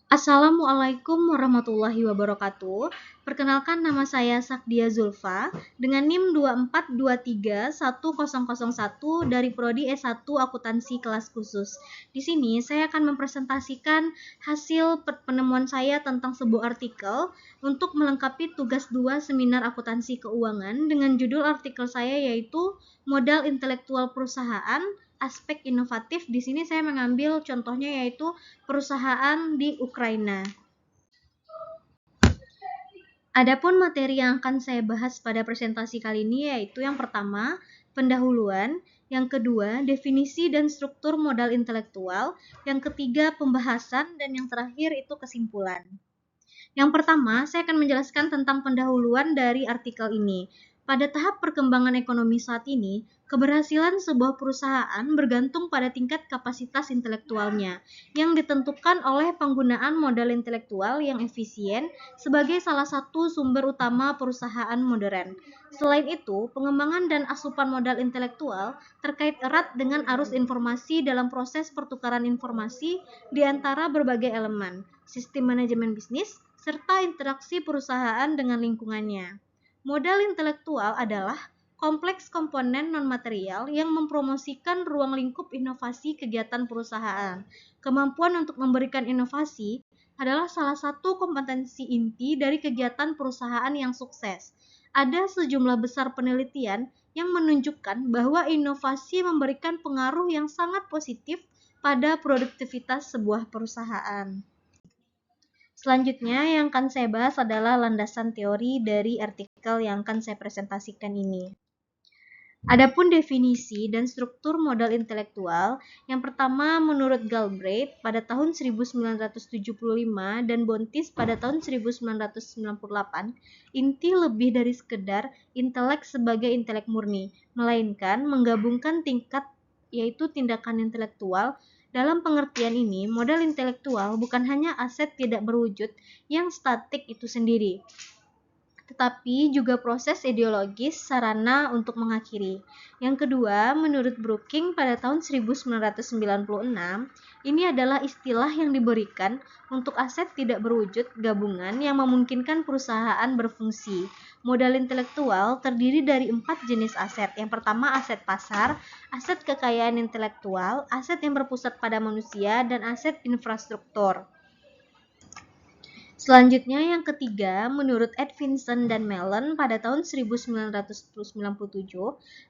Assalamualaikum warahmatullahi wabarakatuh. Perkenalkan, nama saya Sakdia Zulfa dengan NIM 2423101 dari Prodi S1 Akuntansi Kelas Khusus. Di sini saya akan mempresentasikan hasil penemuan saya tentang sebuah artikel untuk melengkapi tugas 2 seminar akuntansi keuangan dengan judul artikel saya yaitu Modal Intelektual Perusahaan, Aspek Inovatif. Di sini saya mengambil contohnya yaitu perusahaan di Ukraina. Adapun materi yang akan saya bahas pada presentasi kali ini yaitu yang pertama, pendahuluan, yang kedua, definisi dan struktur modal intelektual, yang ketiga, pembahasan, dan yang terakhir itu kesimpulan. Yang pertama, saya akan menjelaskan tentang pendahuluan dari artikel ini. Pada tahap perkembangan ekonomi saat ini, keberhasilan sebuah perusahaan bergantung pada tingkat kapasitas intelektualnya, yang ditentukan oleh penggunaan modal intelektual yang efisien sebagai salah satu sumber utama perusahaan modern. Selain itu, pengembangan dan asupan modal intelektual terkait erat dengan arus informasi dalam proses pertukaran informasi di antara berbagai elemen, sistem manajemen bisnis, serta interaksi perusahaan dengan lingkungannya. Modal intelektual adalah kompleks komponen non-material yang mempromosikan ruang lingkup inovasi kegiatan perusahaan. Kemampuan untuk memberikan inovasi adalah salah satu kompetensi inti dari kegiatan perusahaan yang sukses. Ada sejumlah besar penelitian yang menunjukkan bahwa inovasi memberikan pengaruh yang sangat positif pada produktivitas sebuah perusahaan. Selanjutnya yang akan saya bahas adalah landasan teori dari artikel yang akan saya presentasikan ini. Adapun definisi dan struktur modal intelektual, yang pertama menurut Galbraith pada tahun 1975 dan Bontis pada tahun 1998, inti lebih dari sekedar intelek sebagai intelek murni, melainkan menggabungkan tingkat yaitu tindakan intelektual. Dalam pengertian ini, modal intelektual bukan hanya aset tidak berwujud yang statik itu sendiri, tetapi juga proses ideologis sarana untuk mengakhiri. Yang kedua, menurut Brooking pada tahun 1996, ini adalah istilah yang diberikan untuk aset tidak berwujud gabungan yang memungkinkan perusahaan berfungsi. Modal intelektual terdiri dari 4 jenis aset. Yang pertama, aset pasar, aset kekayaan intelektual, aset yang berpusat pada manusia, dan aset infrastruktur. Selanjutnya yang ketiga, menurut Edvinson dan Mellon pada tahun 1997,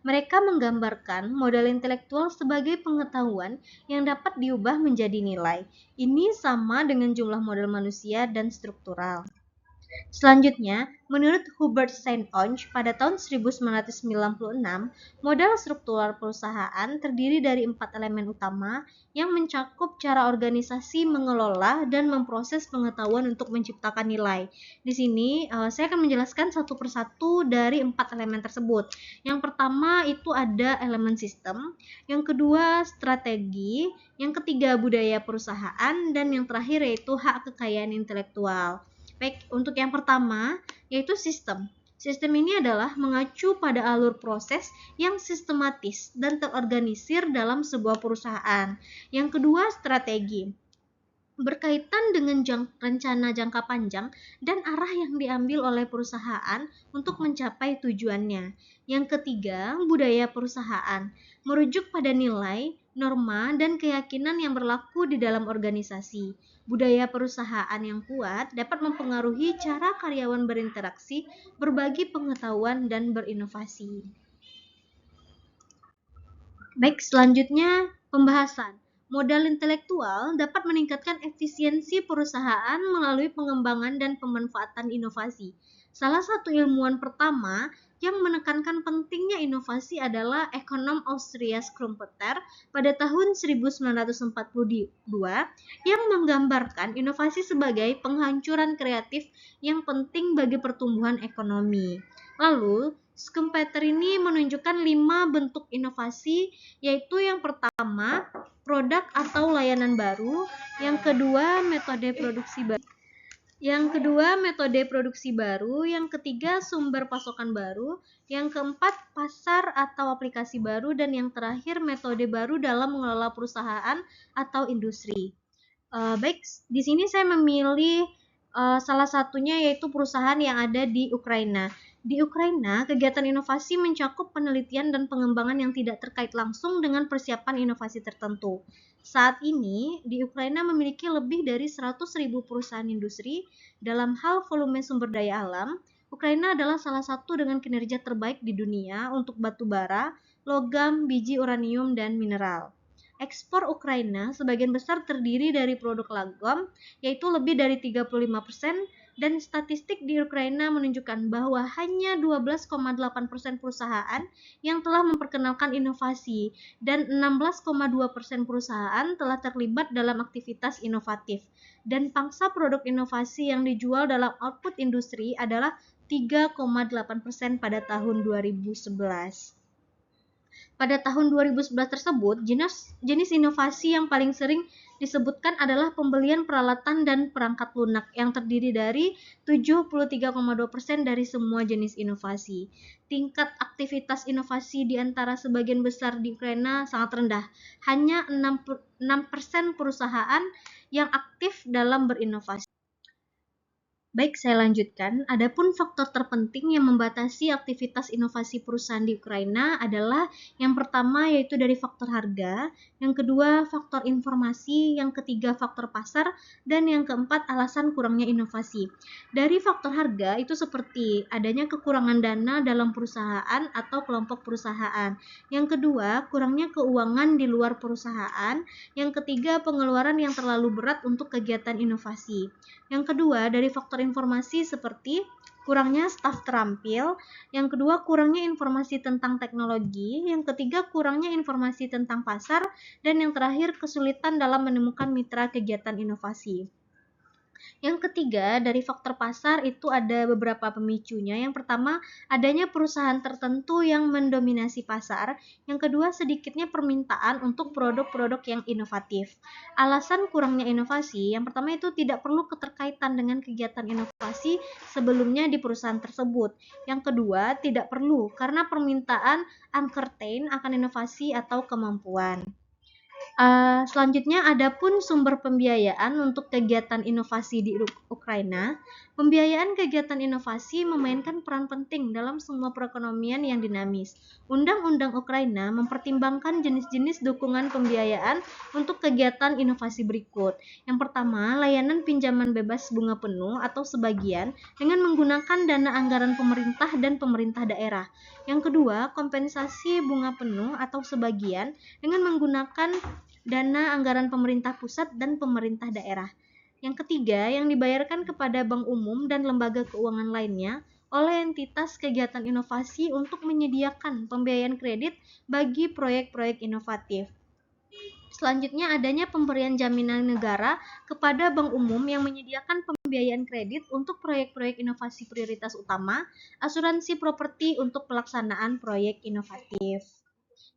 mereka menggambarkan modal intelektual sebagai pengetahuan yang dapat diubah menjadi nilai. Ini sama dengan jumlah modal manusia dan struktural. Selanjutnya, menurut Hubert St. Onge pada tahun 1996, modal struktural perusahaan terdiri dari 4 elemen utama yang mencakup cara organisasi mengelola dan memproses pengetahuan untuk menciptakan nilai. Di sini saya akan menjelaskan satu persatu dari 4 elemen tersebut. Yang pertama itu ada elemen sistem, yang kedua strategi, yang ketiga budaya perusahaan, dan yang terakhir yaitu hak kekayaan intelektual. Baik, untuk yang pertama, yaitu sistem. Sistem ini adalah mengacu pada alur proses yang sistematis dan terorganisir dalam sebuah perusahaan. Yang kedua, strategi. Berkaitan dengan rencana jangka panjang dan arah yang diambil oleh perusahaan untuk mencapai tujuannya. Yang ketiga, budaya perusahaan. Merujuk pada nilai, norma, dan keyakinan yang berlaku di dalam organisasi. Budaya perusahaan yang kuat dapat mempengaruhi cara karyawan berinteraksi, berbagi pengetahuan, dan berinovasi. Baik, selanjutnya pembahasan. Modal intelektual dapat meningkatkan efisiensi perusahaan melalui pengembangan dan pemanfaatan inovasi. Salah satu ilmuwan pertama yang menekankan pentingnya inovasi adalah ekonom Austria Schumpeter pada tahun 1942 yang menggambarkan inovasi sebagai penghancuran kreatif yang penting bagi pertumbuhan ekonomi. Lalu, Schumpeter ini menunjukkan 5 bentuk inovasi, yaitu yang pertama, produk atau layanan baru, yang kedua, metode produksi baru, yang ketiga, sumber pasokan baru, yang keempat, pasar atau aplikasi baru, dan yang terakhir, metode baru dalam mengelola perusahaan atau industri. Baik, di sini saya memilih salah satunya yaitu perusahaan yang ada di Ukraina. Di Ukraina, kegiatan inovasi mencakup penelitian dan pengembangan yang tidak terkait langsung dengan persiapan inovasi tertentu. Saat ini, di Ukraina memiliki lebih dari 100.000 perusahaan industri dalam hal volume sumber daya alam. Ukraina adalah salah satu dengan kinerja terbaik di dunia untuk batu bara, logam, biji uranium, dan mineral. Ekspor Ukraina sebagian besar terdiri dari produk logam, yaitu lebih dari 35%, dan statistik di Ukraina menunjukkan bahwa hanya 12,8% perusahaan yang telah memperkenalkan inovasi dan 16,2% perusahaan telah terlibat dalam aktivitas inovatif. Dan pangsa produk inovasi yang dijual dalam output industri adalah 3,8% pada tahun 2011. Pada tahun 2011 tersebut, jenis inovasi yang paling sering disebutkan adalah pembelian peralatan dan perangkat lunak yang terdiri dari 73,2% dari semua jenis inovasi. Tingkat aktivitas inovasi di antara sebagian besar di Ukraina sangat rendah. Hanya 6% perusahaan yang aktif dalam berinovasi. Baik, saya lanjutkan. Adapun faktor terpenting yang membatasi aktivitas inovasi perusahaan di Ukraina adalah yang pertama yaitu dari faktor harga, yang kedua faktor informasi, yang ketiga faktor pasar, dan yang keempat alasan kurangnya inovasi. Dari faktor harga itu seperti adanya kekurangan dana dalam perusahaan atau kelompok perusahaan. Yang kedua, kurangnya keuangan di luar perusahaan. Yang ketiga, pengeluaran yang terlalu berat untuk kegiatan inovasi. Yang kedua, dari faktor informasi seperti kurangnya staf terampil, yang kedua kurangnya informasi tentang teknologi, yang ketiga kurangnya informasi tentang pasar, dan yang terakhir kesulitan dalam menemukan mitra kegiatan inovasi. Yang ketiga, dari faktor pasar itu ada beberapa pemicunya. Yang pertama, adanya perusahaan tertentu yang mendominasi pasar. Yang kedua, sedikitnya permintaan untuk produk-produk yang inovatif. Alasan kurangnya inovasi, yang pertama itu tidak perlu keterkaitan dengan kegiatan inovasi sebelumnya di perusahaan tersebut. Yang kedua, tidak perlu karena permintaan uncertain akan inovasi atau kemampuan. Selanjutnya, adapun sumber pembiayaan untuk kegiatan inovasi di Ukraina. Pembiayaan kegiatan inovasi memainkan peran penting dalam semua perekonomian yang dinamis. Undang-undang Ukraina mempertimbangkan jenis-jenis dukungan pembiayaan untuk kegiatan inovasi berikut. Yang pertama, layanan pinjaman bebas bunga penuh atau sebagian dengan menggunakan dana anggaran pemerintah dan pemerintah daerah. Yang kedua, kompensasi bunga penuh atau sebagian dengan menggunakan dana anggaran pemerintah pusat dan pemerintah daerah. Yang ketiga, yang dibayarkan kepada bank umum dan lembaga keuangan lainnya oleh entitas kegiatan inovasi untuk menyediakan pembiayaan kredit bagi proyek-proyek inovatif. Selanjutnya, adanya pemberian jaminan negara kepada bank umum yang menyediakan pembiayaan kredit untuk proyek-proyek inovasi prioritas utama, asuransi properti untuk pelaksanaan proyek inovatif.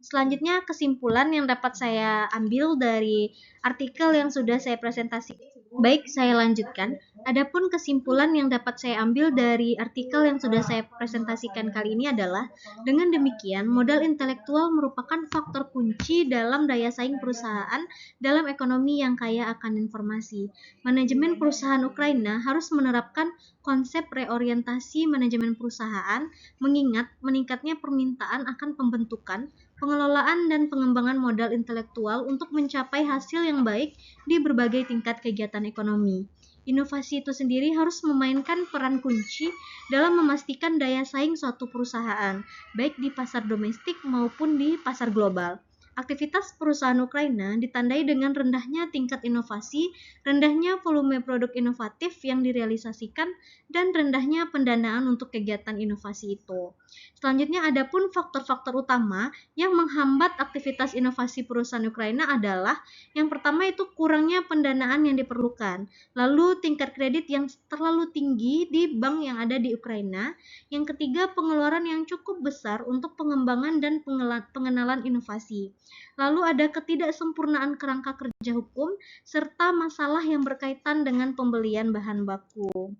Selanjutnya, kesimpulan yang dapat saya ambil dari artikel yang sudah saya presentasikan. Baik, saya lanjutkan. Adapun kesimpulan yang dapat saya ambil dari artikel yang sudah saya presentasikan kali ini adalah, dengan demikian, modal intelektual merupakan faktor kunci dalam daya saing perusahaan dalam ekonomi yang kaya akan informasi. Manajemen perusahaan Ukraina harus menerapkan konsep reorientasi manajemen perusahaan, mengingat meningkatnya permintaan akan pembentukan, pengelolaan, dan pengembangan modal intelektual untuk mencapai hasil yang baik di berbagai tingkat kegiatan ekonomi. Inovasi itu sendiri harus memainkan peran kunci dalam memastikan daya saing suatu perusahaan, baik di pasar domestik maupun di pasar global. Aktivitas perusahaan Ukraina ditandai dengan rendahnya tingkat inovasi, rendahnya volume produk inovatif yang direalisasikan, dan rendahnya pendanaan untuk kegiatan inovasi itu. Selanjutnya, adapun faktor-faktor utama yang menghambat aktivitas inovasi perusahaan Ukraina adalah yang pertama itu kurangnya pendanaan yang diperlukan, lalu tingkat kredit yang terlalu tinggi di bank yang ada di Ukraina, yang ketiga pengeluaran yang cukup besar untuk pengembangan dan pengenalan inovasi, lalu ada ketidaksempurnaan kerangka kerja hukum, serta masalah yang berkaitan dengan pembelian bahan baku.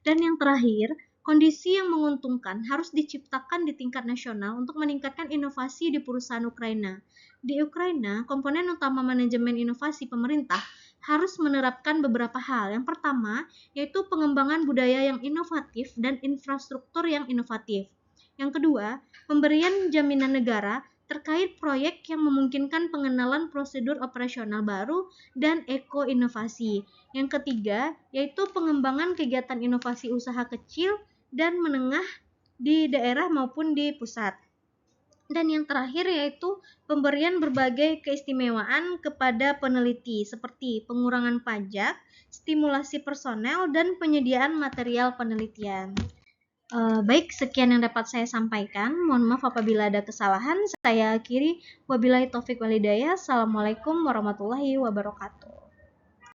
Dan yang terakhir, kondisi yang menguntungkan harus diciptakan di tingkat nasional untuk meningkatkan inovasi di perusahaan Ukraina. Di Ukraina, komponen utama manajemen inovasi pemerintah harus menerapkan beberapa hal. Yang pertama, yaitu pengembangan budaya yang inovatif dan infrastruktur yang inovatif. Yang kedua, pemberian jaminan negara terkait proyek yang memungkinkan pengenalan prosedur operasional baru dan eko-inovasi. Yang ketiga, yaitu pengembangan kegiatan inovasi usaha kecil dan menengah di daerah maupun di pusat. Dan yang terakhir yaitu pemberian berbagai keistimewaan kepada peneliti seperti pengurangan pajak, stimulasi personel, dan penyediaan material penelitian. Baik, sekian yang dapat saya sampaikan. Mohon maaf apabila ada kesalahan. Saya akhiri. Wabillahi taufik walhidayah. Assalamualaikum warahmatullahi wabarakatuh.